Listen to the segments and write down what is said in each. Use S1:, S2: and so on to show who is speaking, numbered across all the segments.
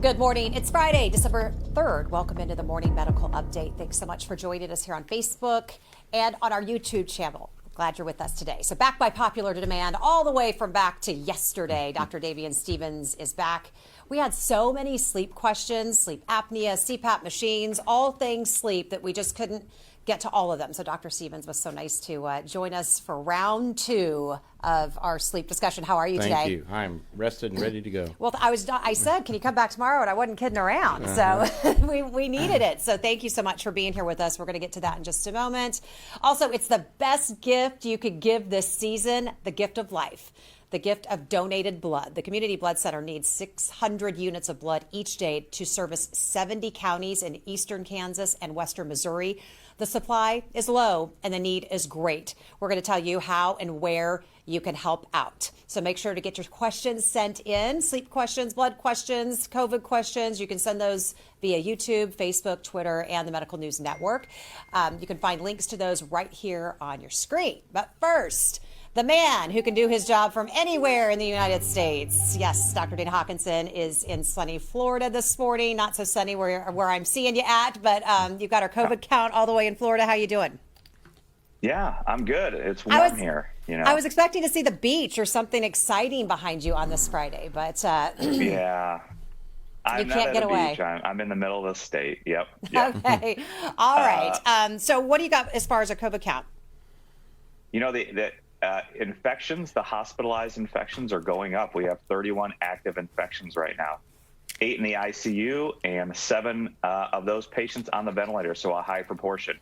S1: Good morning. It's Friday, December 3rd. Welcome into the Morning Medical Update. Thanks so much for joining us here on Facebook and on our YouTube channel. Glad you're with us today. So back by popular demand, all the way from back to yesterday, Dr. Davian Stevens is back. We had so many sleep questions, sleep apnea, Cpap machines, all things sleep that we just couldn't get to all of them. So Dr. Stevens was so nice to join us for round two of our sleep discussion. How are you today?
S2: Thank you. I'm rested and ready to go.
S1: Well, I said, can you come back tomorrow? And I wasn't kidding around. So we needed it. So thank you so much for being here with us. We're going to get to that in just a moment. Also, it's the best gift you could give this season, the gift of life. The gift of donated blood. The Community Blood Center needs 600 units of blood each day to service 70 counties in eastern Kansas and western Missouri. The supply is low and the need is great. We're going to tell you how and where you can help out. So make sure to get your questions sent in. Sleep questions, blood questions, COVID questions. You can send those via YouTube, Facebook, Twitter, and the Medical News Network. You can find links to those right here on your screen. But first, the man who can do his job from anywhere in the United States. Yes, Dr. Dana Hawkinson is in sunny Florida this morning. Not so sunny where I'm seeing you at, but you've got our COVID count all the way in Florida. How you doing?
S3: Yeah, I'm good. It's warm here.
S1: I was expecting to see the beach or something exciting behind you on this Friday, but
S3: yeah. I'm
S1: you can't get away.
S3: Beach. I'm in the middle of the state. Yep.
S1: Okay. All right. So what do you got as far as a COVID count?
S3: You know, the infections, the hospitalized infections are going up. We have 31 active infections right now, 8 in the ICU and 7 of those patients on the ventilator, so a high proportion.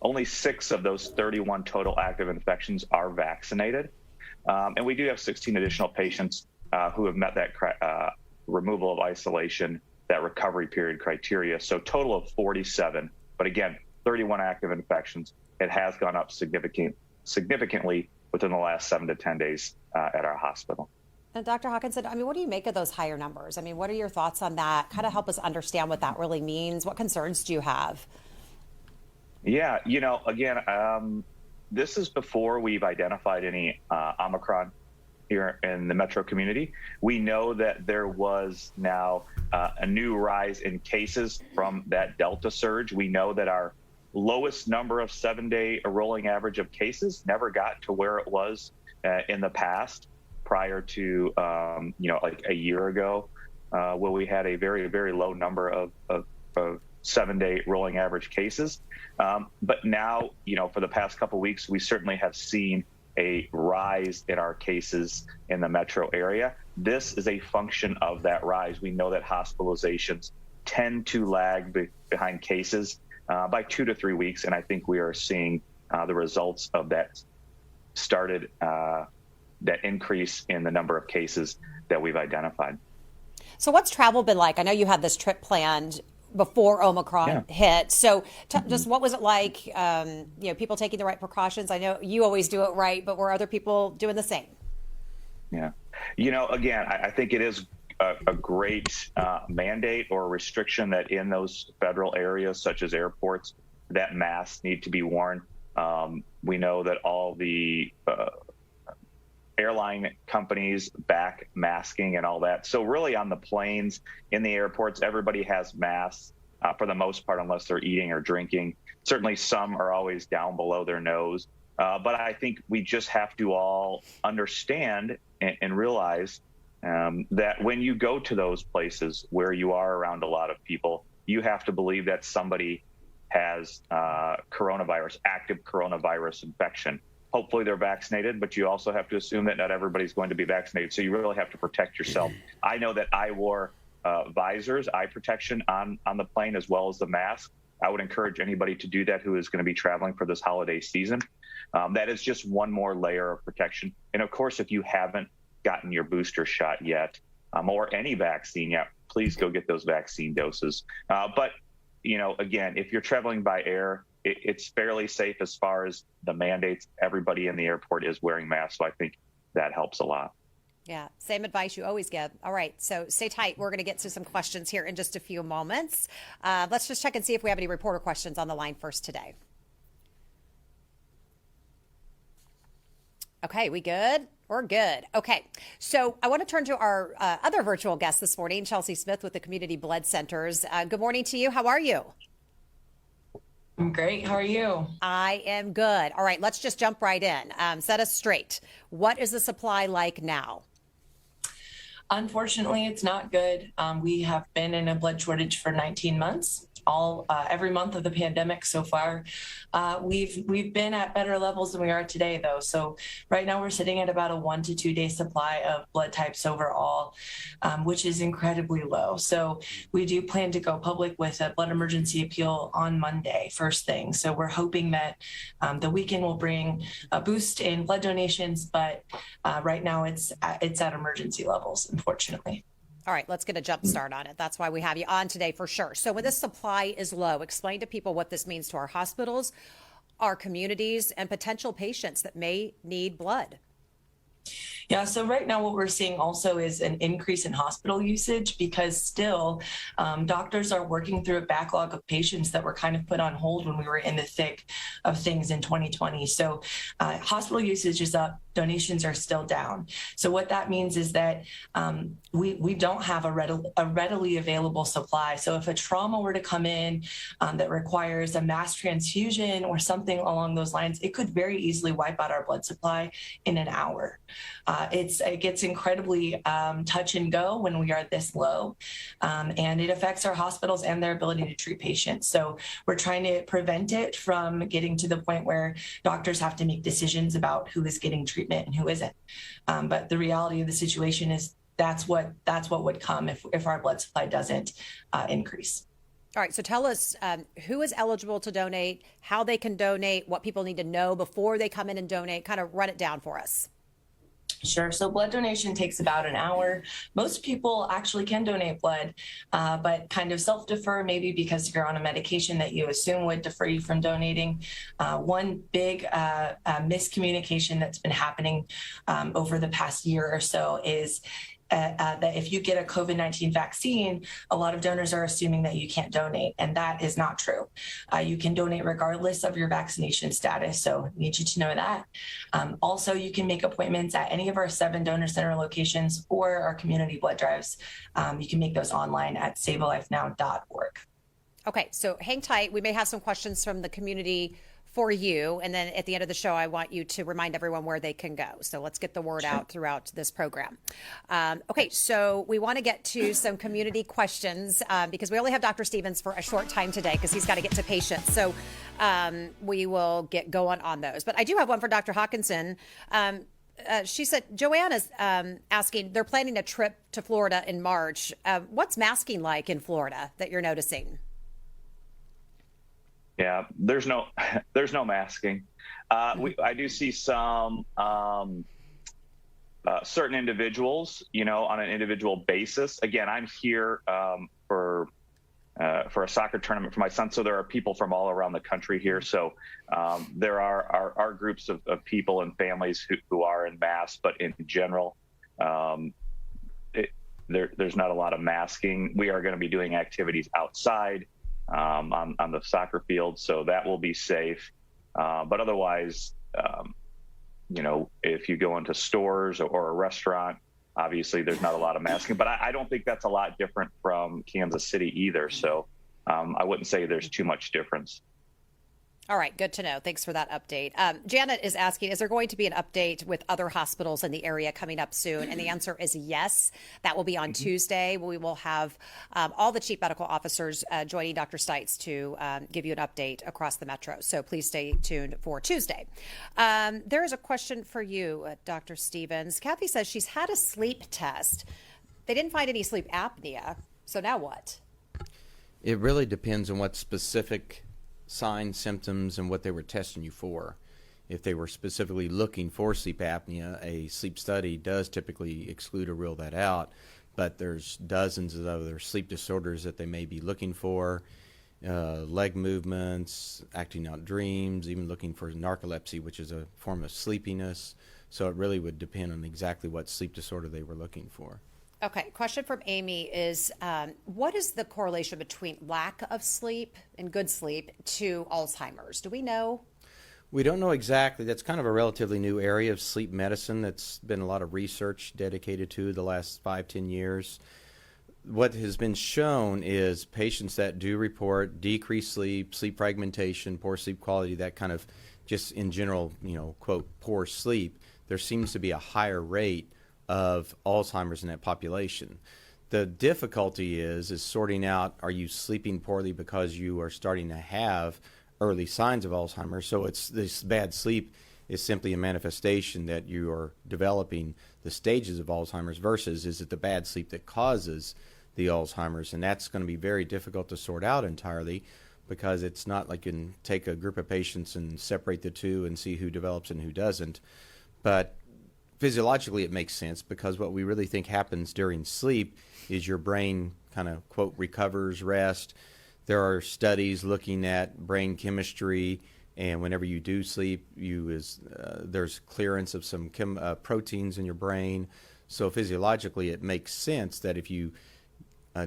S3: Only 6 of those 31 total active infections are vaccinated. And we do have 16 additional patients who have met that removal of isolation, that recovery period criteria. So total of 47. But again, 31 active infections. It has gone up significantly within the last 7 to 10 days at our hospital.
S1: And Dr. Hawkinson, what do you make of those higher numbers? What are your thoughts on that? Kind of help us understand what that really means. What concerns do you have?
S3: Yeah, again, this is before we've identified any Omicron here in the metro community. We know that there was now a new rise in cases from that Delta surge. We know that our lowest number of 7-day rolling average of cases never got to where it was in the past prior to, like a year ago, where we had a very, very low number of 7-day rolling average cases. But now, for the past couple of weeks, we certainly have seen a rise in our cases in the metro area. This is a function of that rise. We know that hospitalizations tend to lag behind cases by 2 to 3 weeks, and I think we are seeing the results of that that increase in the number of cases that we've identified.
S1: So what's travel been like? I know you had this trip planned before Omicron hit. So just what was it like, people taking the right precautions? I know you always do it right, but were other people doing the same?
S3: Yeah. Again, I think it is a great mandate or restriction that in those federal areas, such as airports, that masks need to be worn. We know that all the airline companies back masking and all that. So really on the planes, in the airports, everybody has masks for the most part, unless they're eating or drinking. Certainly some are always down below their nose. But I think we just have to all understand and realize that when you go to those places where you are around a lot of people, you have to believe that somebody has active coronavirus infection. Hopefully they're vaccinated, but you also have to assume that not everybody's going to be vaccinated. So you really have to protect yourself. I know that I wore visors, eye protection on the plane, as well as the mask. I would encourage anybody to do that who is going to be traveling for this holiday season. That is just one more layer of protection. And of course, if you haven't gotten your booster shot yet, or any vaccine yet, please go get those vaccine doses. But, again, if you're traveling by air, it's fairly safe as far as the mandates. Everybody in the airport is wearing masks, so I think that helps a lot.
S1: Yeah, same advice you always give. All right, so stay tight. We're going to get to some questions here in just a few moments. Let's just check and see if we have any reporter questions on the line first today. Okay, we good? We're good. Okay. So I want to turn to our other virtual guest this morning, Chelsea Smith with the Community Blood Centers. Good morning to you. How are you?
S4: I'm great. How are you?
S1: I am good. All right. Let's just jump right in. Set us straight. What is the supply like now?
S4: Unfortunately, it's not good. We have been in a blood shortage for 19 months. Every month of the pandemic so far, we've been at better levels than we are today, though. So right now we're sitting at about a 1 to 2 day supply of blood types overall, which is incredibly low. So we do plan to go public with a blood emergency appeal on Monday, first thing. So we're hoping that the weekend will bring a boost in blood donations, but right now it's at emergency levels, unfortunately.
S1: All right, let's get a jump start on it. That's why we have you on today for sure. So when this supply is low, explain to people what this means to our hospitals, our communities, and potential patients that may need blood.
S4: Yeah, so right now what we're seeing also is an increase in hospital usage because still doctors are working through a backlog of patients that were kind of put on hold when we were in the thick of things in 2020. So hospital usage is up, donations are still down. So what that means is that we don't have a readily available supply. So if a trauma were to come in that requires a mass transfusion or something along those lines, it could very easily wipe out our blood supply in an hour. It gets incredibly touch and go when we are this low, and it affects our hospitals and their ability to treat patients. So we're trying to prevent it from getting to the point where doctors have to make decisions about who is getting treatment and who isn't. But the reality of the situation is that's what would come if our blood supply doesn't increase.
S1: All right, so tell us who is eligible to donate, how they can donate, what people need to know before they come in and donate. Kind of run it down for us.
S4: Sure. So blood donation takes about an hour. Most people actually can donate blood, but kind of self-defer maybe because you're on a medication that you assume would defer you from donating. One big miscommunication that's been happening over the past year or so is that if you get a COVID-19 vaccine, a lot of donors are assuming that you can't donate, and that is not true. You can donate regardless of your vaccination status, so I need you to know that. Also, you can make appointments at any of our 7 donor center locations or our community blood drives. You can make those online at savealifenow.org.
S1: Okay, so hang tight. We may have some questions from the community for you. And then at the end of the show, I want you to remind everyone where they can go. So let's get the word out throughout this program. Okay, so we want to get to some community questions because we only have Dr. Stevens for a short time today because he's got to get to patients. So we will get going on those. But I do have one for Dr. Hawkinson. She said, Joanna's asking, they're planning a trip to Florida in March. What's masking like in Florida that you're noticing?
S3: Yeah, there's no masking. I do see some certain individuals, on an individual basis. Again, I'm here for a soccer tournament for my son, so there are people from all around the country here. So there are groups of people and families who are in mass, but in general, there's not a lot of masking. We are going to be doing activities outside. On the soccer field, so that will be safe. But otherwise, if you go into stores or a restaurant, obviously there's not a lot of masking. But I don't think that's a lot different from Kansas City either. So I wouldn't say there's too much difference.
S1: All right, good to know. Thanks for that update. Janet is asking, is there going to be an update with other hospitals in the area coming up soon? And the answer is yes. That will be on Tuesday. We will have all the chief medical officers joining Dr. Stites to give you an update across the metro. So please stay tuned for Tuesday. There is a question for you, Dr. Stevens. Kathy says she's had a sleep test. They didn't find any sleep apnea. So now what?
S2: It really depends on what specific signs, symptoms, and what they were testing you for. If they were specifically looking for sleep apnea, a sleep study does typically exclude or rule that out, but there's dozens of other sleep disorders that they may be looking for, leg movements, acting out dreams, even looking for narcolepsy, which is a form of sleepiness. So it really would depend on exactly what sleep disorder they were looking for.
S1: Okay, question from Amy is, what is the correlation between lack of sleep and good sleep to Alzheimer's? Do we know?
S2: We don't know exactly. That's kind of a relatively new area of sleep medicine that's been a lot of research dedicated to the last 5-10 years. What has been shown is patients that do report decreased sleep, sleep fragmentation, poor sleep quality, that kind of just in general, quote, poor sleep, there seems to be a higher rate of Alzheimer's in that population. The difficulty is sorting out, are you sleeping poorly because you are starting to have early signs of Alzheimer's? So it's this bad sleep is simply a manifestation that you are developing the stages of Alzheimer's versus is it the bad sleep that causes the Alzheimer's? And that's going to be very difficult to sort out entirely because it's not like you can take a group of patients and separate the two and see who develops and who doesn't. But physiologically it makes sense because what we really think happens during sleep is your brain kind of, quote, recovers, rest. There are studies looking at brain chemistry, and whenever you do sleep, there's clearance of some proteins in your brain. So physiologically, it makes sense that if you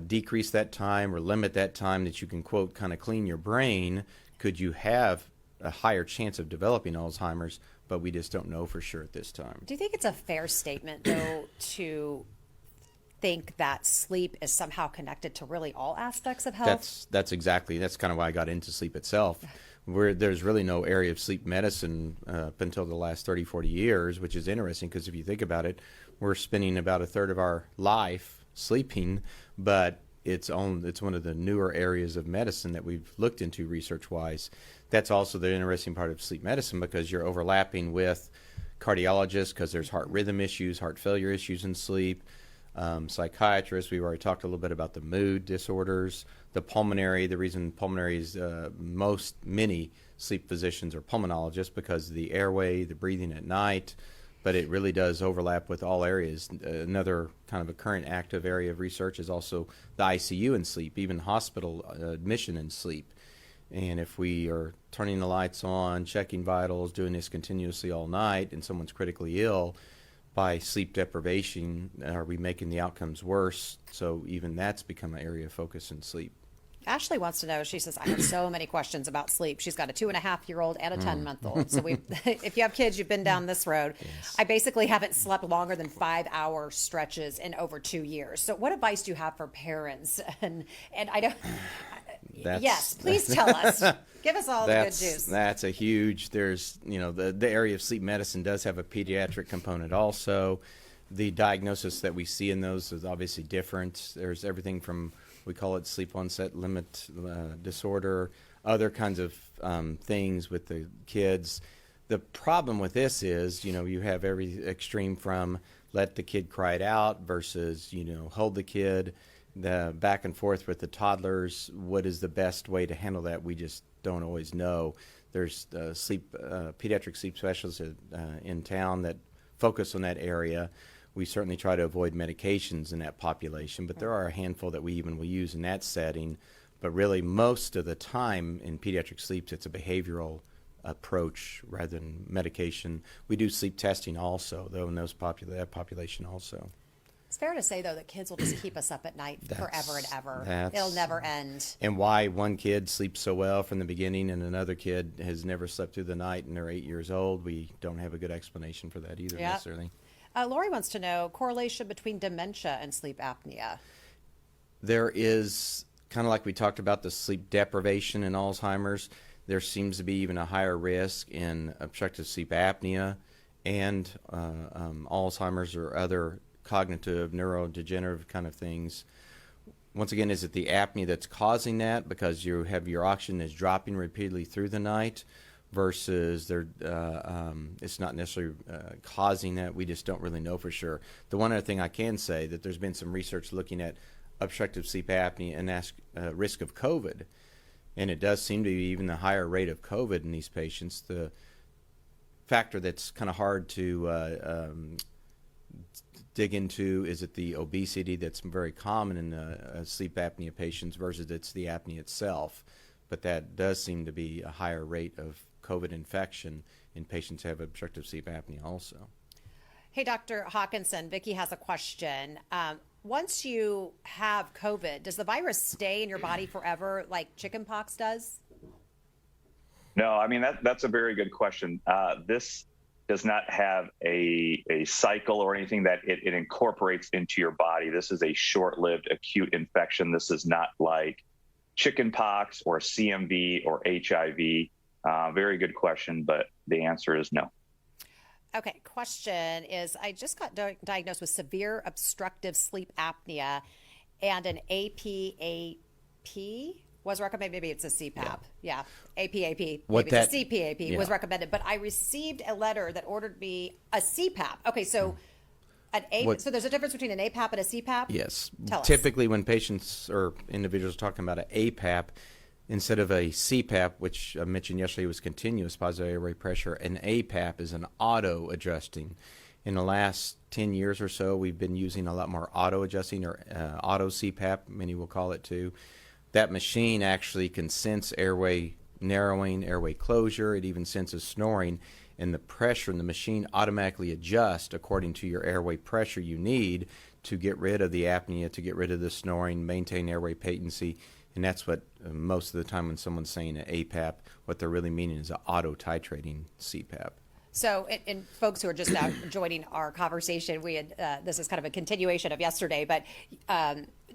S2: decrease that time or limit that time that you can, quote, kind of clean your brain, could you have a higher chance of developing Alzheimer's? But we just don't know for sure at this time.
S1: Do you think it's a fair statement, though, to think that sleep is somehow connected to really all aspects of health?
S2: That's kind of why I got into sleep itself. There's really no area of sleep medicine up until the last 30, 40 years, which is interesting because if you think about it, we're spending about a third of our life sleeping, but it's one of the newer areas of medicine that we've looked into research-wise. That's also the interesting part of sleep medicine because you're overlapping with cardiologists because there's heart rhythm issues, heart failure issues in sleep, psychiatrists. We've already talked a little bit about the mood disorders, the pulmonary. The reason pulmonary is many sleep physicians are pulmonologists because of the airway, the breathing at night, but it really does overlap with all areas. Another kind of a current active area of research is also the ICU in sleep, even hospital admission in sleep. And if we are turning the lights on, checking vitals, doing this continuously all night, and someone's critically ill, by sleep deprivation, are we making the outcomes worse? So even that's become an area of focus in sleep.
S1: Ashley wants to know, she says, I have so many questions about sleep. She's got a 2.5-year-old and a 10-month-old. So if you have kids, you've been down this road. Yes. I basically haven't slept longer than 5-hour stretches in over 2 years. So what advice do you have for parents? And I don't... Yes, please tell us. Give us all the good juice.
S2: That's a huge, the area of sleep medicine does have a pediatric component also. The diagnosis that we see in those is obviously different. There's everything from, we call it sleep onset limit disorder, other kinds of things with the kids. The problem with this is, you have every extreme from let the kid cry it out versus, hold the kid. The back and forth with the toddlers, what is the best way to handle that? We just don't always know. There's pediatric sleep specialists in town that focus on that area. We certainly try to avoid medications in that population, but there are a handful that we even will use in that setting. But really, most of the time in pediatric sleeps, it's a behavioral approach rather than medication. We do sleep testing also, though, in that population also.
S1: It's fair to say, though, that kids will just keep us up at night forever and ever. It'll never end.
S2: And why one kid sleeps so well from the beginning and another kid has never slept through the night and they're 8 years old, we don't have a good explanation for that either necessarily.
S1: Lori wants to know correlation between dementia and sleep apnea.
S2: There is, kind of like we talked about the sleep deprivation in Alzheimer's, there seems to be even a higher risk in obstructive sleep apnea and Alzheimer's or other cognitive, neurodegenerative kind of things. Once again, is it the apnea that's causing that because you have your oxygen is dropping repeatedly through the night versus it's not necessarily causing that? We just don't really know for sure. The one other thing I can say that there's been some research looking at obstructive sleep apnea and risk of COVID, and it does seem to be even the higher rate of COVID in these patients. The factor that's kind of hard to dig into, is it the obesity that's very common in sleep apnea patients versus it's the apnea itself? But that does seem to be a higher rate of COVID infection in patients who have obstructive sleep apnea also.
S1: Hey, Dr. Hawkinson, Vicki has a question. Once you have COVID, does the virus stay in your body forever like chickenpox does?
S3: No, I mean, that's a very good question. This does not have a cycle or anything that it incorporates into your body. This is a short-lived acute infection. This is not like chickenpox or CMV or HIV. Very good question, but the answer is no.
S1: Okay, question is, I just got diagnosed with severe obstructive sleep apnea, and an APAP was recommended. Maybe it's a CPAP. Yeah, APAP. Maybe it's a CPAP was recommended. But I received a letter that ordered me a CPAP. Okay, so so there's a difference between an APAP and a CPAP?
S2: Yes.
S1: Tell us.
S2: Typically when patients or individuals are talking about an APAP, instead of a Cpap, which I mentioned yesterday was continuous positive airway pressure, an APAP is an auto-adjusting. In the last 10 years or so, we've been using a lot more auto-adjusting or auto Cpap, many will call it too. That machine actually can sense airway narrowing, airway closure. It even senses snoring, and the pressure in the machine automatically adjusts according to your airway pressure you need to get rid of the apnea, to get rid of the snoring, maintain airway patency. And that's what most of the time when someone's saying an APAP, what they're really meaning is an auto-titrating CPAP.
S1: So, and folks who are just now joining our conversation, we had this is kind of a continuation of yesterday, but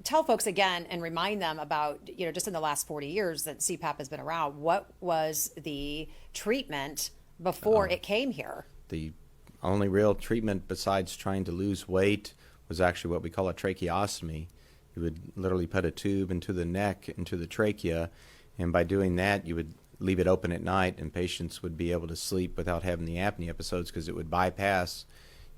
S1: tell folks again and remind them about, just in the last 40 years that CPAP has been around, what was the treatment before it came here? The
S2: only real treatment besides trying to lose weight was actually what we call a tracheostomy. You would literally put a tube into the neck, into the trachea, and by doing that, you would leave it open at night, and patients would be able to sleep without having the apnea episodes because it would bypass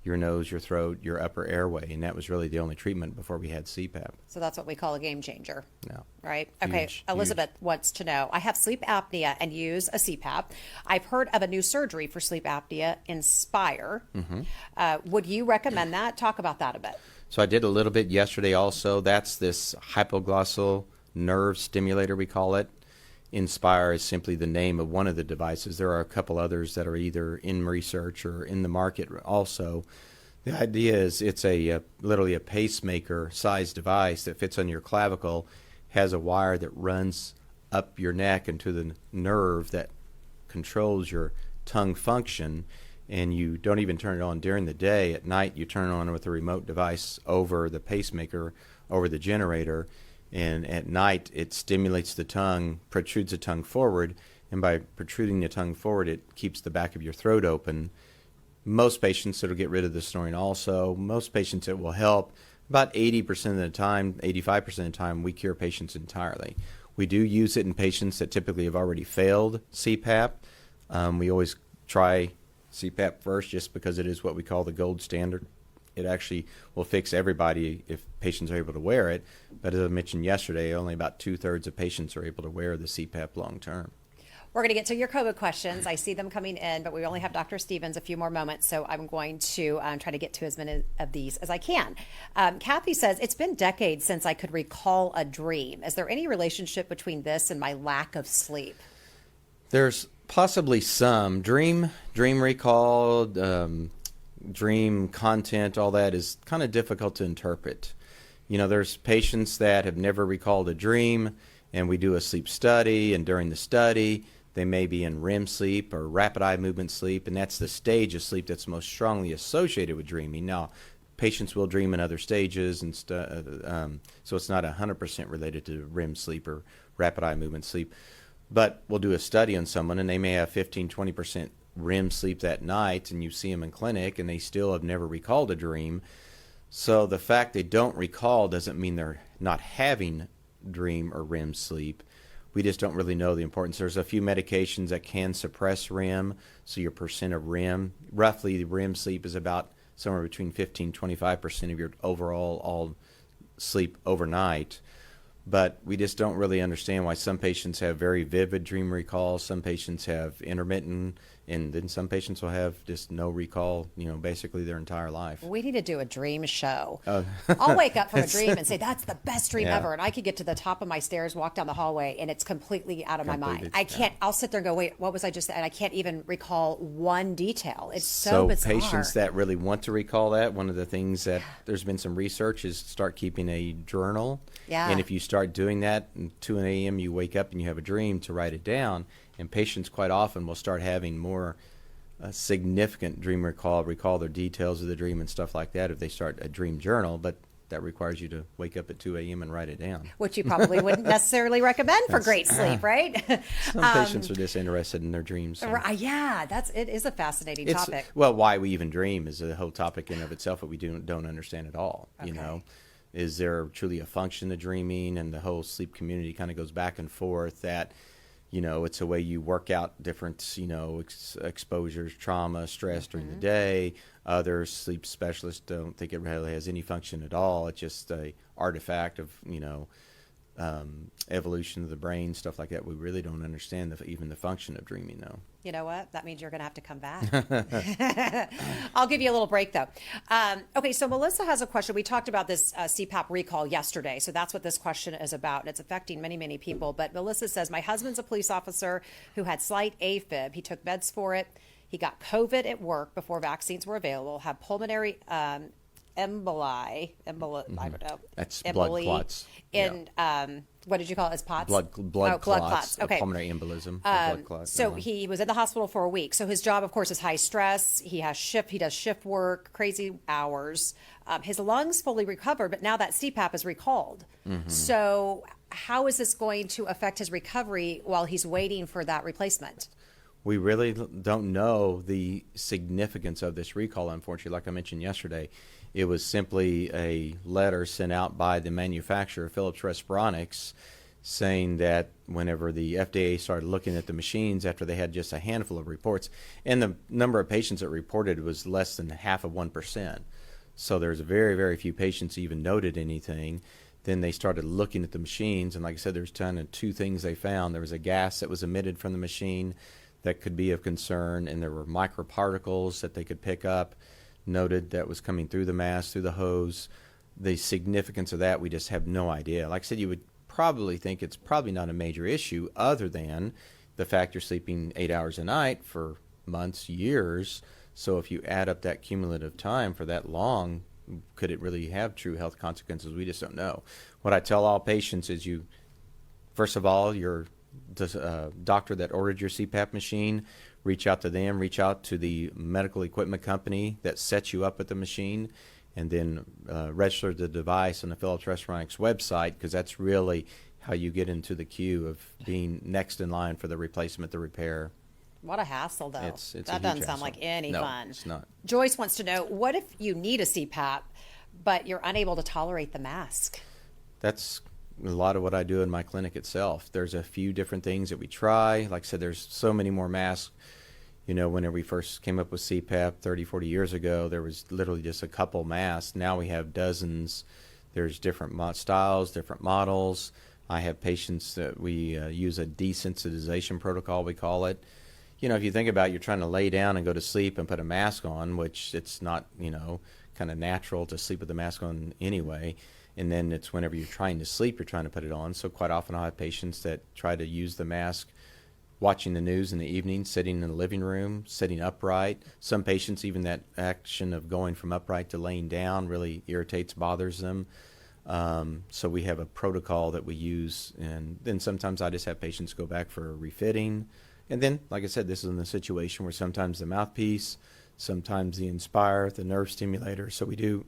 S2: your nose, your throat, your upper airway, and that was really the only treatment before we had CPAP.
S1: So that's what we call a game changer.
S2: No.
S1: Right? Okay. Elizabeth wants to know, I have sleep apnea and use a CPAP. I've heard of a new surgery for sleep apnea, Inspire. Would you recommend that? Talk about that a bit.
S2: So I did a little bit yesterday also. That's this hypoglossal nerve stimulator, we call it. Inspire is simply the name of one of the devices. There are a couple others that are either in research or in the market also. The idea is it's literally a pacemaker size device that fits on your clavicle, has a wire that runs up your neck into the nerve that controls your tongue function, and you don't even turn it on during the day. At night you turn it on with a remote device over the pacemaker, over the generator, and at night it stimulates the tongue, protrudes the tongue forward, and by protruding the tongue forward it keeps the back of your throat open. Most patients it'll get rid of the snoring also. Most patients it will help. About 80% of the time, 85% of the time, we cure patients entirely. We do use it in patients that typically have already failed CPAP. We always try CPAP first just because it is what we call the gold standard. It actually will fix everybody if patients are able to wear it. But as I mentioned yesterday, only about 2/3 of patients are able to wear the CPAP long term.
S1: We're going to get to your COVID questions. I see them coming in, but we only have Dr. Stevens a few more moments, so I'm going to try to get to as many of these as I can. Kathy says, it's been decades since I could recall a dream. Is there any relationship between this and my lack of sleep?
S2: There's possibly some. Dream recall, dream content, all that is kind of difficult to interpret. There's patients that have never recalled a dream, and we do a sleep study, and during the study, they may be in REM sleep or rapid eye movement sleep, and that's the stage of sleep that's most strongly associated with dreaming. Now, patients will dream in other stages, and so it's not 100% related to REM sleep or rapid eye movement sleep. But we'll do a study on someone, and they may have 15-20% REM sleep that night, and you see them in clinic, and they still have never recalled a dream. So the fact they don't recall doesn't mean they're not having dream or REM sleep. We just don't really know the importance. There's a few medications that can suppress REM, so your percent of REM, roughly the REM sleep is about somewhere between 15-25% of your all sleep overnight. But we just don't really understand why some patients have very vivid dream recall, some patients have intermittent, and then some patients will have just no recall, basically their entire life.
S1: We need to do a dream show. I'll wake up from a dream and say, that's the best dream ever. And I could get to the top of my stairs, walk down the hallway, and it's completely out of my mind. I can't, I'll sit there and go, wait, what was I just, and I can't even recall one detail. It's so bizarre.
S2: Patients that really want to recall that, one of the things that there's been some research is start keeping a journal.
S1: Yeah.
S2: And if you start doing that, at 2 a.m. you wake up and you have a dream, to write it down. And patients quite often will start having more significant dream recall their details of the dream and stuff like that if they start a dream journal, but that requires you to wake up at 2 a.m. and write it down.
S1: Which you probably wouldn't necessarily recommend for great sleep, right?
S2: Some patients are just interested in their dreams. So.
S1: Yeah, it is a fascinating topic.
S2: Well, why we even dream is a whole topic in and of itself that we don't understand at all. Okay. You know, is there truly a function to dreaming? And the whole sleep community kind of goes back and forth that, you know, it's a way you work out different, you know, exposures, trauma, stress during the day. Other sleep specialists don't think it really has any function at all. It's just a artifact of, you know, evolution of the brain, stuff like that. We really don't understand even the function of dreaming, though.
S1: You know what? That means you're going to have to come back. I'll give you a little break, though. Okay, so Melissa has a question. We talked about this Cpap recall yesterday, so that's what this question is about, and it's affecting many, many people. But Melissa says, my husband's a police officer who had slight AFib. He took meds for it. He got COVID at work before vaccines were available, had pulmonary emboli, I don't know.
S2: That's blood clots.
S1: What did you call it? As POTS?
S2: Blood clots.
S1: Okay.
S2: Pulmonary embolism. Blood clots.
S1: So he was in the hospital for a week. So his job, of course, is high stress. He does shift work, crazy hours. His lungs fully recovered, but now that CPAP is recalled. So how is this going to affect his recovery while he's waiting for that replacement?
S2: We really don't know the significance of this recall, unfortunately. Like I mentioned yesterday, it was simply a letter sent out by the manufacturer, Philips Respironics, saying that whenever the FDA started looking at the machines after they had just a handful of reports, and the number of patients that reported was less than 0.5%. So there's very, very few patients even noted anything. Then they started looking at the machines, and like I said, there's kind of two things they found. There was a gas that was emitted from the machine that could be of concern, and there were microparticles that they could pick up, noted that was coming through the mask, through the hose. The significance of that, we just have no idea. Like I said, you would probably think it's probably not a major issue other than the fact you're sleeping 8 hours a night for months, years. So if you add up that cumulative time for that long, could it really have true health consequences? We just don't know. What I tell all patients is first of all, the doctor that ordered your CPAP machine, reach out to them, reach out to the medical equipment company that sets you up with the machine, and then register the device on the Philips Respironics website, because that's really how you get into the queue of being next in line for the replacement, the repair.
S1: What a hassle, though.
S2: It's
S1: that doesn't sound like any fun.
S2: No, it's not.
S1: Joyce wants to know, what if you need a CPAP, but you're unable to tolerate the mask?
S2: That's a lot of what I do in my clinic itself. There's a few different things that we try. Like I said, there's so many more masks. You know, whenever we first came up with CPAP 30, 40 years ago, there was literally just a couple masks. Now we have dozens. There's different styles, different models. I have patients that we use a desensitization protocol, we call it. You know, if you think about it, you're trying to lay down and go to sleep and put a mask on, which it's not, you know, kind of natural to sleep with the mask on anyway. And then it's whenever you're trying to sleep, you're trying to put it on. So quite often I'll have patients that try to use the mask watching the news in the evening, sitting in the living room, sitting upright. Some patients, even that action of going from upright to laying down really irritates, bothers them. So we have a protocol that we use. And then sometimes I just have patients go back for a refitting. And then, like I said, this is in the situation where sometimes the mouthpiece, sometimes the Inspire, the nerve stimulator. So we do,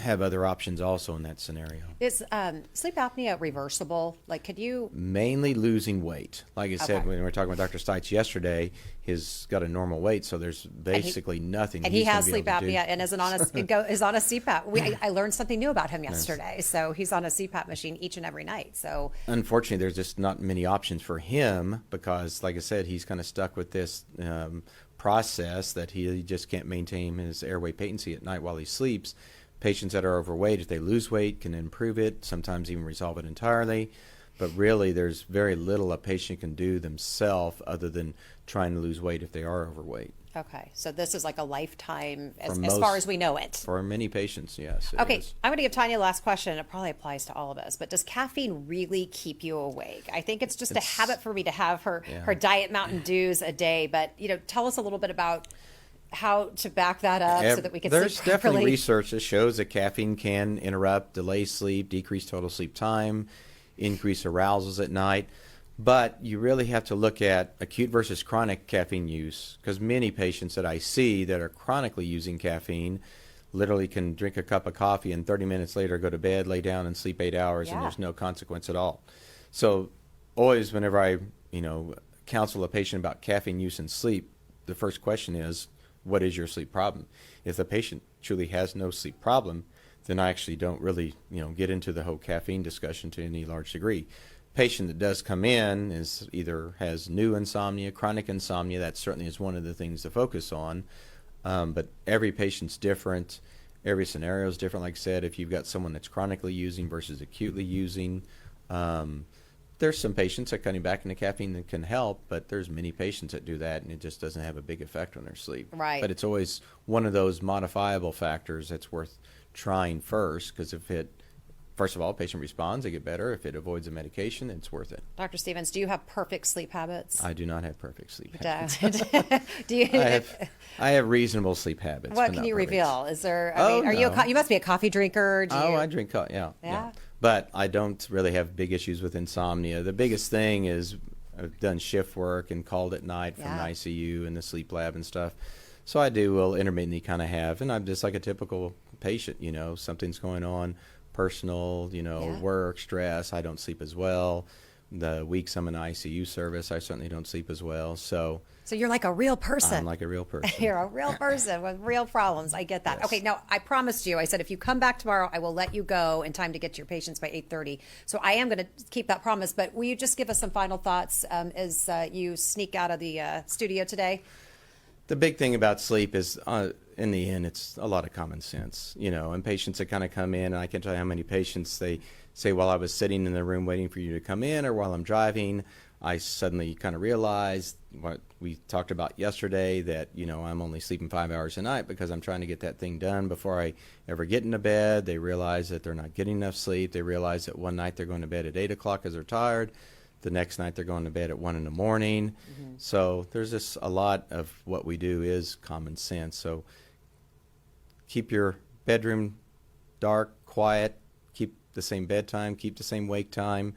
S2: have other options also in that scenario.
S1: Is sleep apnea reversible? Like, could you?
S2: Mainly losing weight. Like I said, when we were talking with Dr. Stites yesterday, he's got a normal weight, so there's basically nothing.
S1: And he has sleep apnea and is on a CPAP. I learned something new about him yesterday. So he's on a CPAP machine each and every night. So
S2: unfortunately, there's just not many options for him because, like I said, he's kind of stuck with this process that he just can't maintain his airway patency at night while he sleeps. Patients that are overweight, if they lose weight, can improve it, sometimes even resolve it entirely. But really, there's very little a patient can do themselves other than trying to lose weight if they are overweight.
S1: Okay, so this is like a lifetime as far as we know it.
S2: For many patients, yes.
S1: Okay, I'm going to give Tanya the last question. It probably applies to all of us, but does caffeine really keep you awake? I think it's just a habit for me to have her Diet Mountain Dews a day, but tell us a little bit about how to back that up so that we can sleep properly.
S2: There's definitely research that shows that caffeine can interrupt, delay sleep, decrease total sleep time, increase arousals at night. But you really have to look at acute versus chronic caffeine use, because many patients that I see that are chronically using caffeine literally can drink a cup of coffee and 30 minutes later go to bed, lay down, and sleep 8 hours, and there's no consequence at all. So always whenever I, counsel a patient about caffeine use and sleep, the first question is, what is your sleep problem? If the patient truly has no sleep problem, then I actually don't really, get into the whole caffeine discussion to any large degree. Patient that does come in is either has new insomnia, chronic insomnia. That certainly is one of the things to focus on. But every patient's different. Every scenario is different. Like I said, if you've got someone that's chronically using versus acutely using, there's some patients that cutting back into caffeine that can help, but there's many patients that do that and it just doesn't have a big effect on their sleep.
S1: Right.
S2: But it's always one of those modifiable factors that's worth trying first, because if it, first of all, patient responds, they get better. If it avoids a medication, it's worth it.
S1: Dr. Stevens, do you have perfect sleep habits?
S2: I do not have perfect sleep habits.
S1: Do you?
S2: I have reasonable sleep habits.
S1: What can you reveal? Is there? Are
S2: no.
S1: you must be a coffee drinker.
S2: I drink coffee. Yeah. But I don't really have big issues with insomnia. The biggest thing is I've done shift work and called at night from the ICU and the sleep lab and stuff. So I will intermittently kind of have, and I'm just like a typical patient. Something's going on. Personal, work, stress, I don't sleep as well. The weeks I'm in ICU service, I certainly don't sleep as well. So
S1: you're like a real person.
S2: I'm like a real person.
S1: You're a real person with real problems. I get that.
S2: Yes.
S1: Okay, now I promised you, I said if you come back tomorrow, I will let you go in time to get to your patients by 8:30. So I am going to keep that promise, but will you just give us some final thoughts as you sneak out of the studio today?
S2: The big thing about sleep is, in the end, it's a lot of common sense, and patients that kind of come in, and I can tell you how many patients they say, while I was sitting in the room waiting for you to come in, or while I'm driving, I suddenly kind of realized what we talked about yesterday, that, I'm only sleeping 5 hours a night because I'm trying to get that thing done before I ever get into bed. They realize that they're not getting enough sleep. They realize that one night they're going to bed at 8 o'clock because they're tired. The next night they're going to bed at 1 in the morning. Mm-hmm. So there's just a lot of what we do is common sense. So keep your bedroom dark, quiet, keep the same bedtime, keep the same wake time,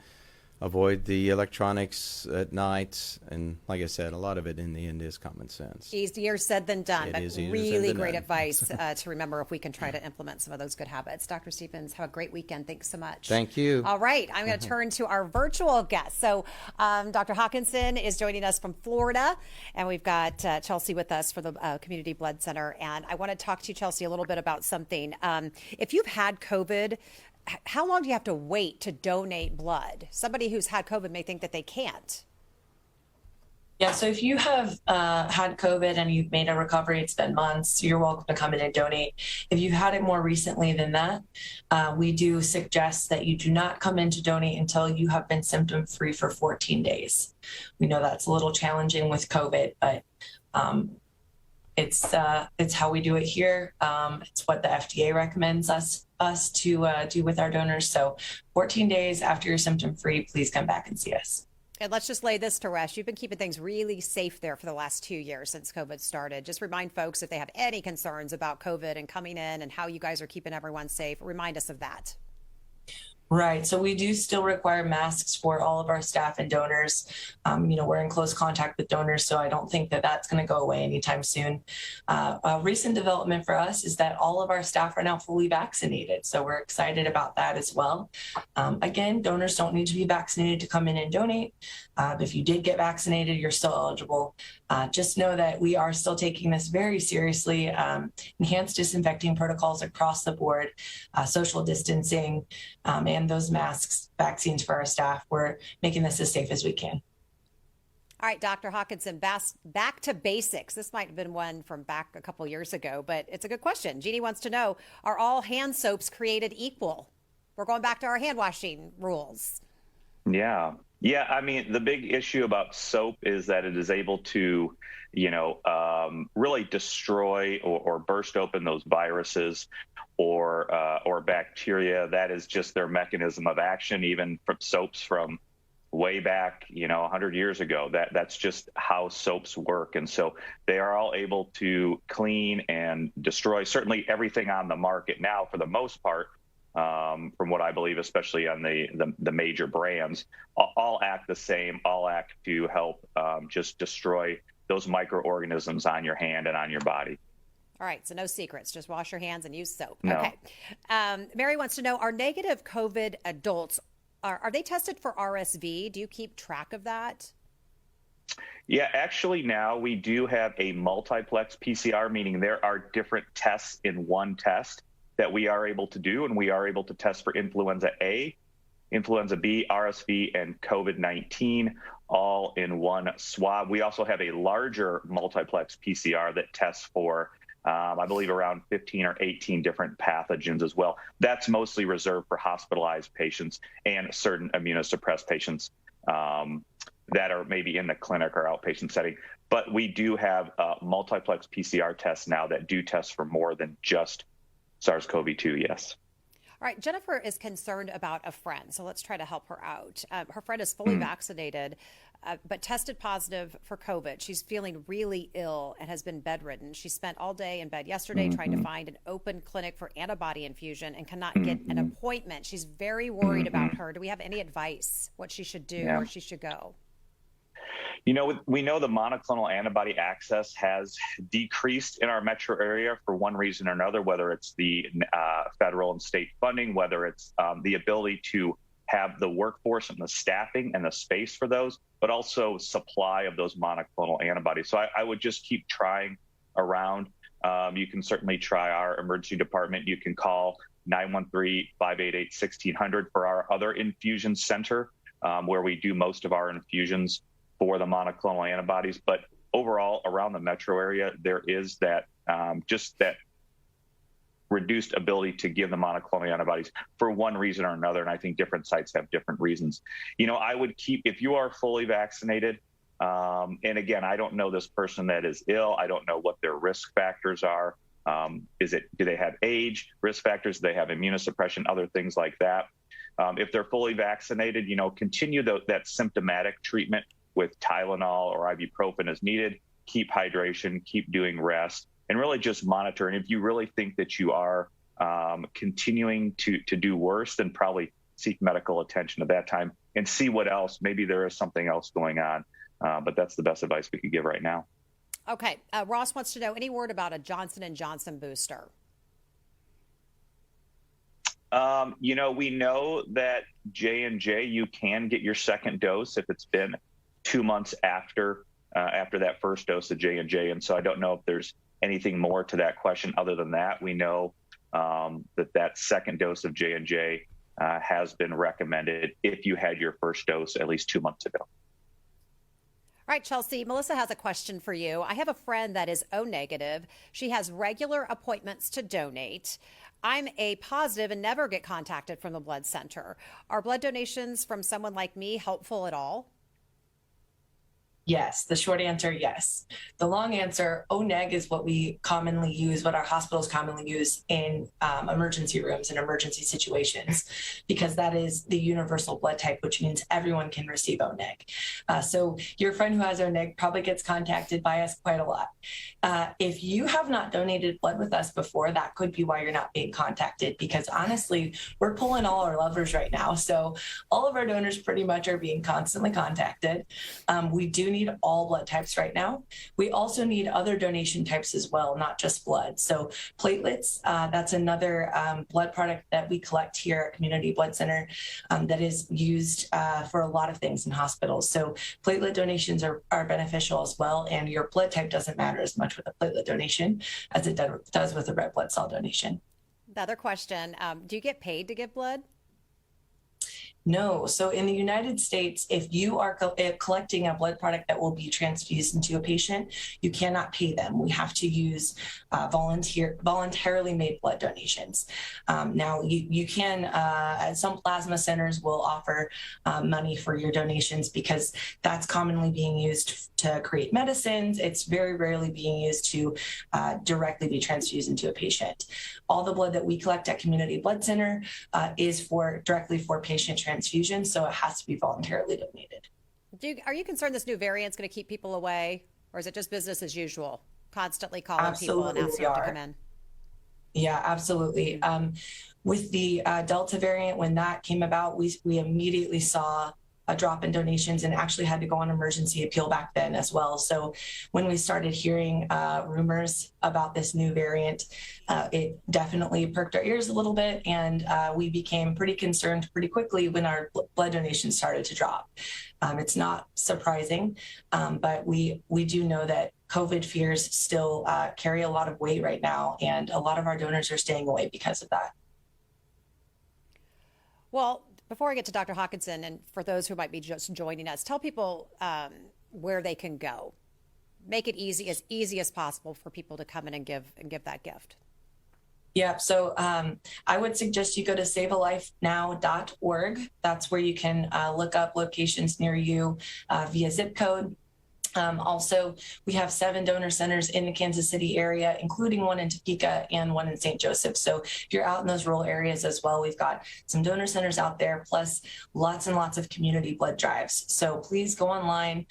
S2: avoid the electronics at night, and like I said, a lot of it in the end is common sense.
S1: Easier said than done, but really great
S2: done.
S1: Advice to remember if we can try to implement some of those good habits. Dr. Stevens, have a great weekend. Thanks so much.
S2: Thank you.
S1: All right, I'm going to turn to our virtual guest. So Dr. Hawkinson is joining us from Florida, and we've got Chelsea with us for the Community Blood Center. And I want to talk to you, Chelsea, a little bit about something. If you've had COVID, how long do you have to wait to donate blood? Somebody who's had COVID may think that they can't.
S4: Yeah, so if you have had COVID and you've made a recovery, it's been months, you're welcome to come in and donate. If you've had it more recently than that, we do suggest that you do not come in to donate until you have been symptom-free for 14 days. We know that's a little challenging with COVID, but it's how we do it here. It's what the FDA recommends us to do with our donors. So 14 days after you're symptom-free, please come back and see us.
S1: And let's just lay this to rest. You've been keeping things really safe there for the last 2 years since COVID started. Just remind folks if they have any concerns about COVID and coming in and how you guys are keeping everyone safe, remind us of that.
S4: Right. So we do still require masks for all of our staff and donors. We're in close contact with donors, so I don't think that that's going to go away anytime soon. A recent development for us is that all of our staff are now fully vaccinated. So we're excited about that as well. Again, donors don't need to be vaccinated to come in and donate. If you did get vaccinated, you're still eligible. Just know that we are still taking this very seriously. Enhanced disinfecting protocols across the board, social distancing, and those masks, vaccines for our staff. We're making this as safe as we can.
S1: All right, Dr. Hawkinson, back to basics. This might have been one from back a couple years ago, but it's a good question. Jeannie wants to know, are all hand soaps created equal? We're going back to our hand washing rules.
S3: Yeah. I mean, the big issue about soap is that it is able to, really destroy or burst open those viruses or bacteria. That is just their mechanism of action, even from soaps from way back, 100 years ago. That's just how soaps work. And so they are all able to clean and destroy certainly everything on the market now, for the most part, from what I believe, especially on the major brands, all act the same, all act to help just destroy those microorganisms on your hand and on your body.
S1: All right, so no secrets. Just wash your hands and use soap.
S3: No.
S1: Okay. Mary wants to know, are negative COVID adults, are they tested for RSV? Do you keep track of that?
S3: Yeah, actually now we do have a multiplex PCR, meaning there are different tests in one test that we are able to do, and we are able to test for influenza A, influenza B, RSV, and COVID-19 all in one swab. We also have a larger multiplex PCR that tests for I believe around 15 or 18 different pathogens as well. That's mostly reserved for hospitalized patients and certain immunosuppressed patients that are maybe in the clinic or outpatient setting. But we do have multiplex PCR tests now that do test for more than just SARS-CoV-2, yes.
S1: All right, Jennifer is concerned about a friend, so let's try to help her out. Her friend is fully vaccinated, but tested positive for COVID. She's feeling really ill and has been bedridden. She spent all day in bed yesterday trying to find an open clinic for antibody infusion and cannot get an appointment. She's very worried about her. Do we have any advice what she should do, where she should go?
S3: You know, we know the monoclonal antibody access has decreased in our metro area for one reason or another, whether it's the federal and state funding, whether it's the ability to have the workforce and the staffing and the space for those, but also supply of those monoclonal antibodies. So I would just keep trying around. You can certainly try our emergency department. You can call 913-588-1600 for our other infusion center, where we do most of our infusions for the monoclonal antibodies. But overall, around the metro area, there is that just that reduced ability to give the monoclonal antibodies for one reason or another. And I think different sites have different reasons. You know, I would keep, if you are fully vaccinated, and again, I don't know this person that is ill. I don't know what their risk factors are. Do they have age, risk factors? Do they have immunosuppression, other things like that? If they're fully vaccinated, you know, continue that symptomatic treatment with Tylenol or ibuprofen as needed. Keep hydration, keep doing rest, and really just monitor. And if you really think that you are continuing to do worse, then probably seek medical attention at that time and see what else. Maybe there is something else going on, but that's the best advice we could give right now.
S1: Okay. Ross wants to know, any word about a Johnson & Johnson booster?
S3: You know, we know that J&J, you can get your second dose if it's been 2 months after that first dose of J&J. And so I don't know if there's anything more to that question other than that. We know that second dose of J&J has been recommended if you had your first dose at least 2 months ago.
S1: All right, Chelsea, Melissa has a question for you. I have a friend that is O negative. She has regular appointments to donate. I'm A positive and never get contacted from the blood center. Are blood donations from someone like me helpful at all?
S4: Yes, the short answer, yes. The long answer, O-neg is what we commonly use, what our hospitals commonly use in emergency rooms and emergency situations, because that is the universal blood type, which means everyone can receive O-neg. So your friend who has O-neg probably gets contacted by us quite a lot. If you have not donated blood with us before, that could be why you're not being contacted, because honestly, we're pulling all our levers right now. So all of our donors pretty much are being constantly contacted. We do need all blood types right now. We also need other donation types as well, not just blood. So platelets, that's another blood product that we collect here at Community Blood Center that is used for a lot of things in hospitals. So platelet donations are beneficial as well. And your blood type doesn't matter as much with a platelet donation as it does with a red blood cell donation.
S1: The other question, do you get paid to give blood?
S4: No. So in the United States, if you are collecting a blood product that will be transfused into a patient, you cannot pay them. We have to use voluntarily made blood donations. Now, you can, some plasma centers will offer money for your donations because that's commonly being used to create medicines. It's very rarely being used to directly be transfused into a patient. All the blood that we collect at Community Blood Center is directly for patient transfusion, so it has to be voluntarily donated.
S1: Are you concerned this new variant's going to keep people away, or is it just business as usual? Constantly calling people and asking them to come in?
S4: Yeah, absolutely. With the Delta variant, when that came about, we immediately saw a drop in donations and actually had to go on emergency appeal back then as well. So when we started hearing rumors about this new variant, it definitely perked our ears a little bit, and we became pretty concerned pretty quickly when our blood donations started to drop. It's not surprising, but we do know that COVID fears still carry a lot of weight right now, and a lot of our donors are staying away because of that.
S1: Well, before I get to Dr. Hawkinson, and for those who might be just joining us, tell people where they can go. Make it easy as possible for people to come in and give that gift.
S4: Yeah, so I would suggest you go to savealifenow.org. That's where you can look up locations near you via zip code. Also, we have 7 donor centers in the Kansas City area, including one in Topeka and one in St. Joseph. So if you're out in those rural areas as well, we've got some donor centers out there, plus lots and lots of community blood drives. So please go online,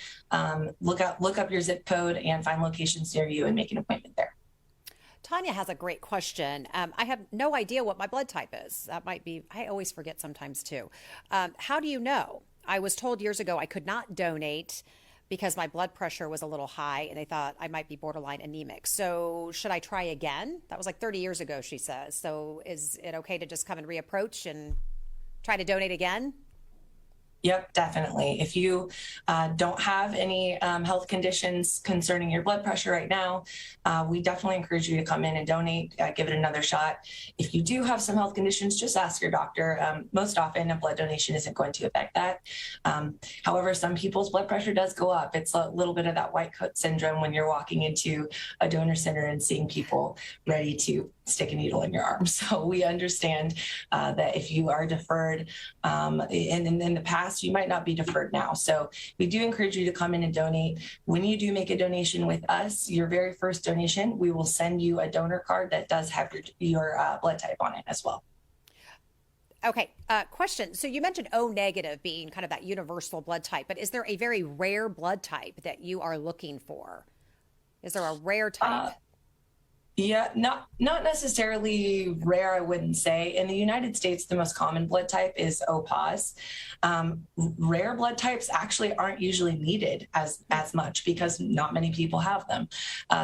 S4: look up your zip code and find locations near you and make an appointment there.
S1: Tanya has a great question. I have no idea what my blood type is. That might be, I always forget sometimes too. How do you know? I was told years ago I could not donate because my blood pressure was a little high and they thought I might be borderline anemic. So should I try again? That was like 30 years ago, she says. So is it okay to just come and reapproach and try to donate again?
S4: Yep, definitely. If you don't have any health conditions concerning your blood pressure right now, we definitely encourage you to come in and donate, give it another shot. If you do have some health conditions, just ask your doctor. Most often, a blood donation isn't going to affect that. However, some people's blood pressure does go up. It's a little bit of that white coat syndrome when you're walking into a donor center and seeing people ready to stick a needle in your arm. So we understand that if you are deferred in the past, you might not be deferred now. So we do encourage you to come in and donate. When you do make a donation with us, your very first donation, we will send you a donor card that does have your blood type on it as well.
S1: Okay, question. So you mentioned O negative being kind of that universal blood type, but is there a very rare blood type that you are looking for? Is there a rare type?
S4: Yeah, not necessarily rare, I wouldn't say. In the United States, the most common blood type is O positive. Rare blood types actually aren't usually needed as much because not many people have them.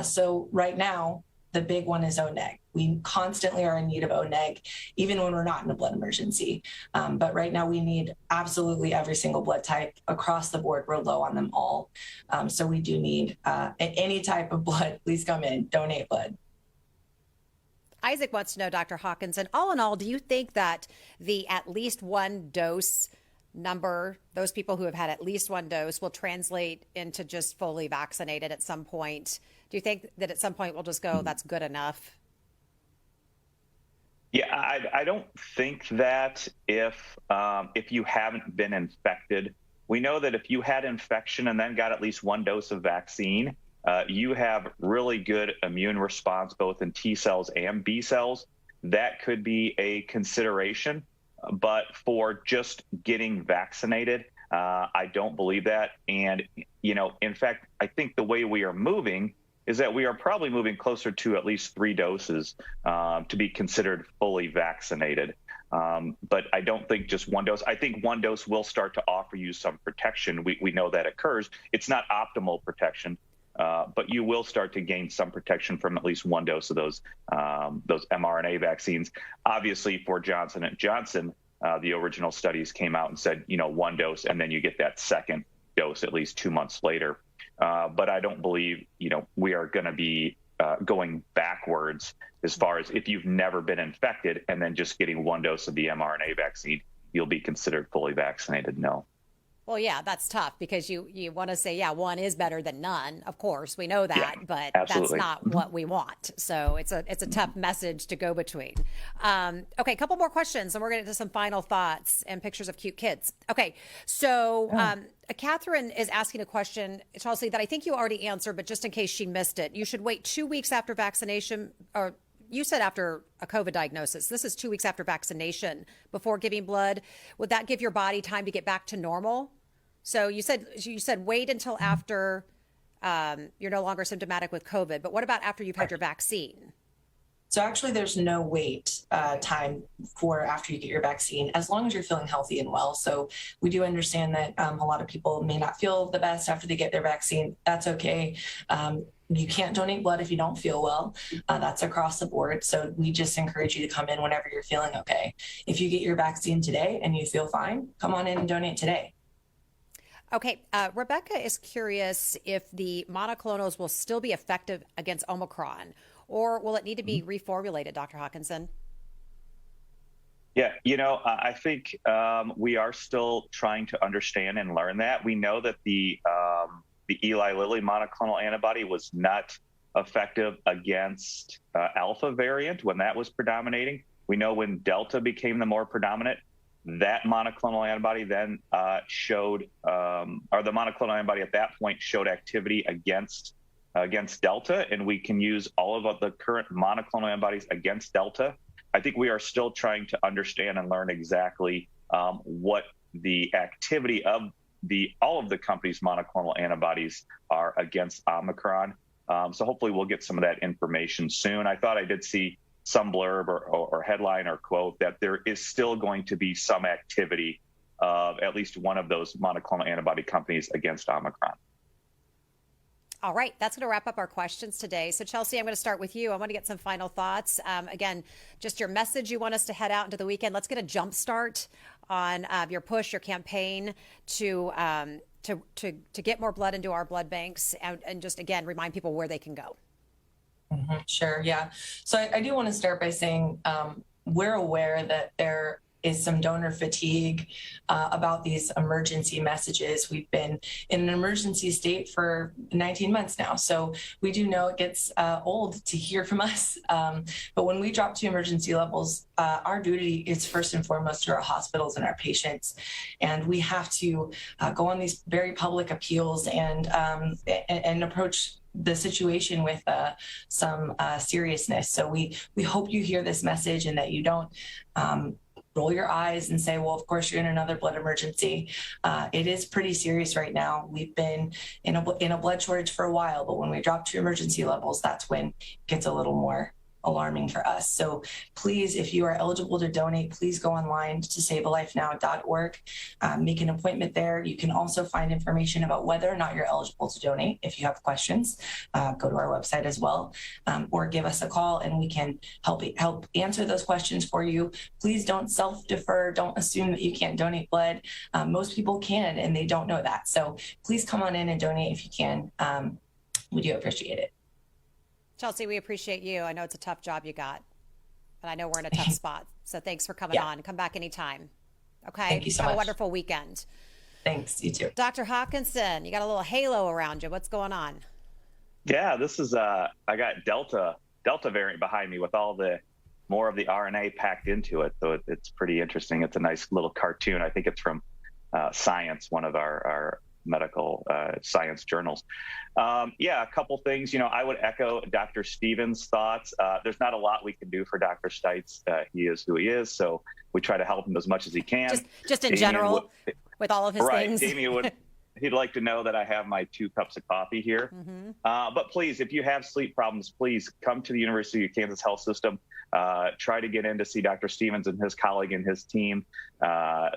S4: So right now, the big one is O neg. We constantly are in need of O neg, even when we're not in a blood emergency. But right now we need absolutely every single blood type across the board. We're low on them all. So we do need any type of blood. Please come in, donate blood.
S1: Isaac wants to know, Dr. Hawkinson, all in all, do you think that the at least one dose number, those people who have had at least one dose, will translate into just fully vaccinated at some point? Do you think that at some point we'll just go, that's good enough?
S3: Yeah, I don't think that if you haven't been infected, we know that if you had infection and then got at least one dose of vaccine, you have really good immune response, both in T cells and B cells. That could be a consideration. But for just getting vaccinated, I don't believe that. And, in fact, I think the way we are moving is that we are probably moving closer to at least 3 doses to be considered fully vaccinated. But I don't think just one dose. I think one dose will start to offer you some protection. We know that occurs. It's not optimal protection. But you will start to gain some protection from at least one dose of those mRNA vaccines. Obviously, for Johnson & Johnson, the original studies came out and said, one dose, and then you get that second dose at least 2 months later. But I don't believe, we are going to be going backwards as far as if you've never been infected and then just getting one dose of the mRNA vaccine, you'll be considered fully vaccinated. No.
S1: Well, yeah, that's tough because you want to say, yeah, one is better than none. Of course, we know that,
S3: Yeah,
S1: but
S3: absolutely.
S1: that's not what we want. So it's a tough message to go between. Okay, a couple more questions, and we're going to do some final thoughts and pictures of cute kids. Okay, so Catherine is asking a question, Chelsea, that I think you already answered, but just in case she missed it, you should wait 2 weeks after vaccination, or you said after a COVID diagnosis. This is 2 weeks after vaccination before giving blood. Would that give your body time to get back to normal? So you said wait until after you're no longer symptomatic with COVID, but what about after you've had your vaccine?
S4: So actually, there's no wait time for after you get your vaccine, as long as you're feeling healthy and well. So we do understand that a lot of people may not feel the best after they get their vaccine. That's okay. You can't donate blood if you don't feel well. That's across the board. So we just encourage you to come in whenever you're feeling okay. If you get your vaccine today and you feel fine, come on in and donate today.
S1: Okay, Rebecca is curious if the monoclonals will still be effective against Omicron, or will it need to be reformulated, Dr. Hawkinson?
S3: Yeah, I think we are still trying to understand and learn that. We know that the Eli Lilly monoclonal antibody was not effective against Alpha variant when that was predominating. We know when Delta became the more predominant, that monoclonal antibody then showed, or the monoclonal antibody at that point showed activity against Delta, and we can use all of the current monoclonal antibodies against Delta. I think we are still trying to understand and learn exactly what the activity of all of the companies' monoclonal antibodies are against Omicron. So hopefully we'll get some of that information soon. I thought I did see some blurb or headline or quote that there is still going to be some activity of at least one of those monoclonal antibody companies against Omicron.
S1: All right, that's going to wrap up our questions today. So Chelsea, I'm going to start with you. I want to get some final thoughts. Again, just your message you want us to head out into the weekend. Let's get a jump start on your push, your campaign to get more blood into our blood banks, and just again remind people where they can go.
S4: Sure, yeah. So I do want to start by saying we're aware that there is some donor fatigue about these emergency messages. We've been in an emergency state for 19 months now. So we do know it gets old to hear from us. But when we drop to emergency levels, our duty is first and foremost to our hospitals and our patients. And we have to go on these very public appeals and approach the situation with some seriousness. So we hope you hear this message and that you don't roll your eyes and say, well, of course you're in another blood emergency. It is pretty serious right now. We've been in a blood shortage for a while, but when we drop to emergency levels, that's when it gets a little more alarming for us. So please, if you are eligible to donate, please go online to savealifenow.org. Make an appointment there. You can also find information about whether or not you're eligible to donate. If you have questions, go to our website as well, or give us a call and we can help answer those questions for you. Please don't self-defer. Don't assume that you can't donate blood. Most people can, and they don't know that. So please come on in and donate if you can. We do appreciate it.
S1: Chelsea, we appreciate you. I know it's a tough job you got, but I know we're in a tough spot. So thanks for coming on. Come back anytime. Okay.
S4: Thank you so
S1: much.
S4: Have
S1: a wonderful weekend.
S4: Thanks. You too.
S1: Dr. Hawkinson, you got a little halo around you. What's going on?
S3: Yeah, this is I got Delta variant behind me with all the more of the RNA packed into it. So it's pretty interesting. It's a nice little cartoon. I think it's from Science, one of our medical science journals. A couple things. I would echo Dr. Stevens' thoughts. There's not a lot we can do for Dr. Stites. He is who he is, so we try to help him as much as he can.
S1: Just in general, with all of his things.
S3: Damien he'd like to know that I have my 2 cups of coffee here. But please, if you have sleep problems, please come to the University of Kansas Health System. Try to get in to see Dr. Stevens and his colleague and his team.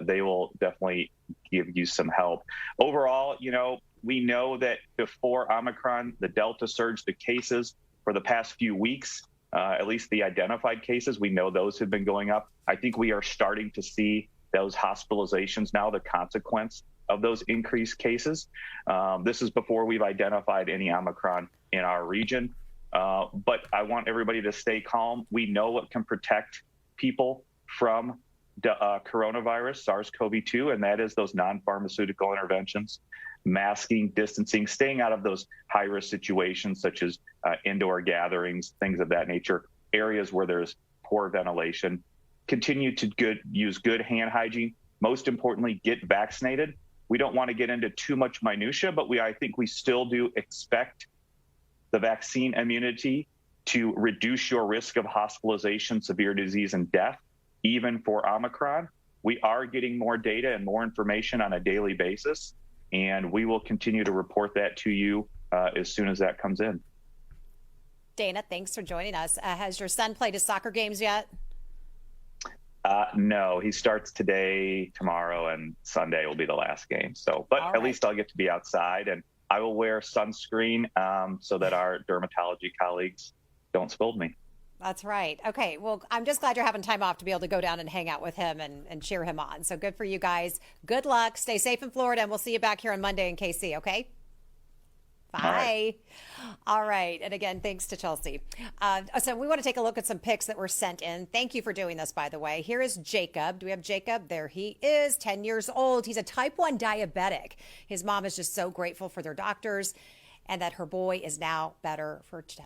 S3: They will definitely give you some help. Overall, we know that before Omicron, the Delta surge, the cases for the past few weeks, at least the identified cases, we know those have been going up. I think we are starting to see those hospitalizations now, the consequence of those increased cases. This is before we've identified any Omicron in our region. But I want everybody to stay calm. We know what can protect people from coronavirus, SARS-CoV-2, and that is those non-pharmaceutical interventions, masking, distancing, staying out of those high-risk situations such as indoor gatherings, things of that nature, areas where there's poor ventilation. Continue to use good hand hygiene. Most importantly, get vaccinated. We don't want to get into too much minutia, but I think we still do expect the vaccine immunity to reduce your risk of hospitalization, severe disease, and death, even for Omicron. We are getting more data and more information on a daily basis, and we will continue to report that to you as soon as that comes in.
S1: Dana, thanks for joining us. Has your son played his soccer games yet?
S3: No, he starts today, tomorrow, and Sunday will be the last game. So, but at least I'll get to be outside, and I will wear sunscreen so that our dermatology colleagues don't scold me.
S1: That's right. Okay. Well, I'm just glad you're having time off to be able to go down and hang out with him and cheer him on. So good for you guys. Good luck. Stay safe in Florida, and we'll see you back here on Monday in KC, okay? Bye. All right. And again, thanks to Chelsea. So we want to take a look at some pics that were sent in. Thank you for doing this, by the way. Here is Jacob. Do we have Jacob? There he is, 10 years old. He's a type 1 diabetic. His mom is just so grateful for their doctors and that her boy is now better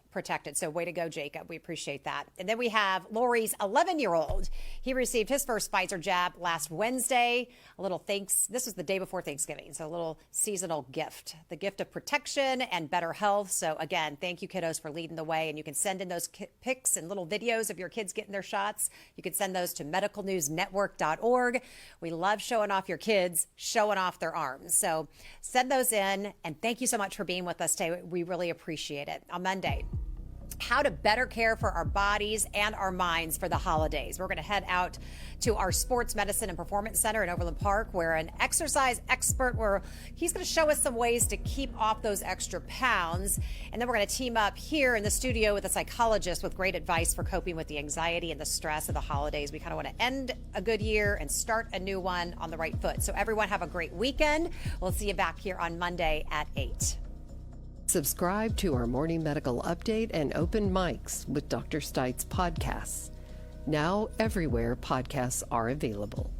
S1: protected. So way to go, Jacob. We appreciate that. And then we have Lori's 11-year-old. He received his first Pfizer jab last Wednesday. A little thanks. This was the day before Thanksgiving. So a little seasonal gift, the gift of protection and better health. So again, thank you, kiddos, for leading the way. And you can send in those pics and little videos of your kids getting their shots. You can send those to medicalnewsnetwork.org. We love showing off your kids, showing off their arms. So send those in. And thank you so much for being with us today. We really appreciate it. On Monday, how to better care for our bodies and our minds for the holidays. We're going to head out to our Sports Medicine and Performance Center in Overland Park, where an exercise expert, he's going to show us some ways to keep off those extra pounds. And then we're going to team up here in the studio with a psychologist with great advice for coping with the anxiety and the stress of the holidays. We kind of want to end a good year and start a new one on the right foot. So everyone have a great weekend. We'll see you back here on Monday at 8.
S5: Subscribe to our morning medical update and open mics with Dr. Stites podcasts. Now everywhere podcasts are available.